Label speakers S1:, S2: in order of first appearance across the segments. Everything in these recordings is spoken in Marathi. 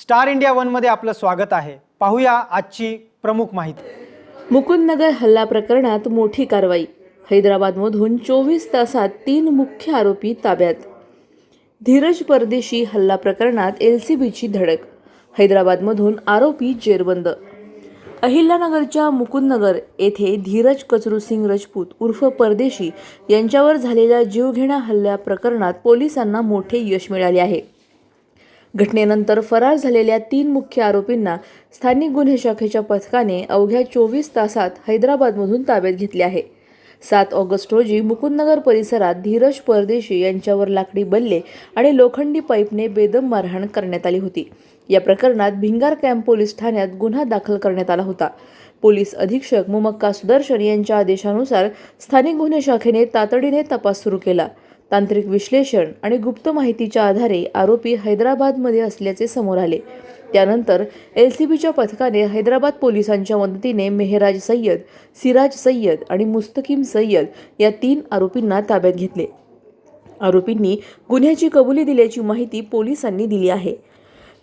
S1: स्टार इंडिया वन मध्ये आपलं स्वागत आहे। पाहूया आजची प्रमुख माहिती।
S2: मुकुंदनगर हल्ला प्रकरणात मोठी कारवाई। हैदराबादमधून 24 तासात 3 मुख्य आरोपी ताब्यात। धीरज परदेशी हल्ला प्रकरणात एलसीबीची धडक। हैदराबादमधून आरोपी जेरबंद। अहिल्यानगरच्या मुकुंदनगर येथे धीरज कचरूसिंग राजपूत उर्फ परदेशी यांच्यावर झालेल्या जीवघेण्या हल्ल्या प्रकरणात पोलिसांना मोठे यश मिळाले आहे। घटनेनंतर फरार झालेल्या 3 मुख्य आरोपींना स्थानिक गुन्हे शाखेच्या पथकाने अवघ्या 24 तासात हैदराबादमधून ताब्यात घेतले आहे। 7 ऑगस्ट रोजी मुकुंदनगर परिसरात धीरज परदेशी यांच्यावर लाकडी बल्ले आणि लोखंडी पाईपने बेदम मारहाण करण्यात आली होती। या प्रकरणात भिंगार कॅम्प पोलीस ठाण्यात गुन्हा दाखल करण्यात आला होता। पोलीस अधीक्षक मुमक्का सुदर्शन यांच्या आदेशानुसार स्थानिक गुन्हे शाखेने तातडीने तपास सुरू केला। तांत्रिक विश्लेषण आणि गुप्त माहितीच्या आधारे आरोपी हैदराबादमध्ये असल्याचे समोर आले। त्यानंतर एलसीबीच्या पथकाने हैदराबाद पोलिसांच्या मदतीने मेहराज सय्यद, सिराज सय्यद आणि मुस्तकीम सय्यद या 3 आरोपींना ताब्यात घेतले। आरोपींनी गुन्ह्याची कबुली दिल्याची माहिती पोलिसांनी दिली आहे।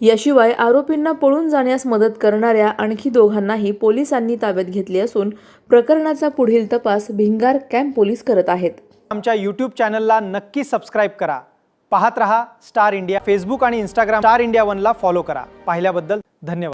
S2: याशिवाय आरोपींना पळून जाण्यास मदत करणाऱ्या आणखी 2घांनाही पोलिसांनी ताब्यात घेतले असून प्रकरणाचा पुढील तपास भिंगार कॅम्प पोलीस करत आहेत।
S1: आमच्या YouTube चॅनलला नक्की सबस्क्राइब करा। पाहत रहा स्टार इंडिया। फेसबुक आणि इंस्टाग्राम स्टार इंडिया वन ला फॉलो करा। पाहिल्याबद्दल धन्यवाद।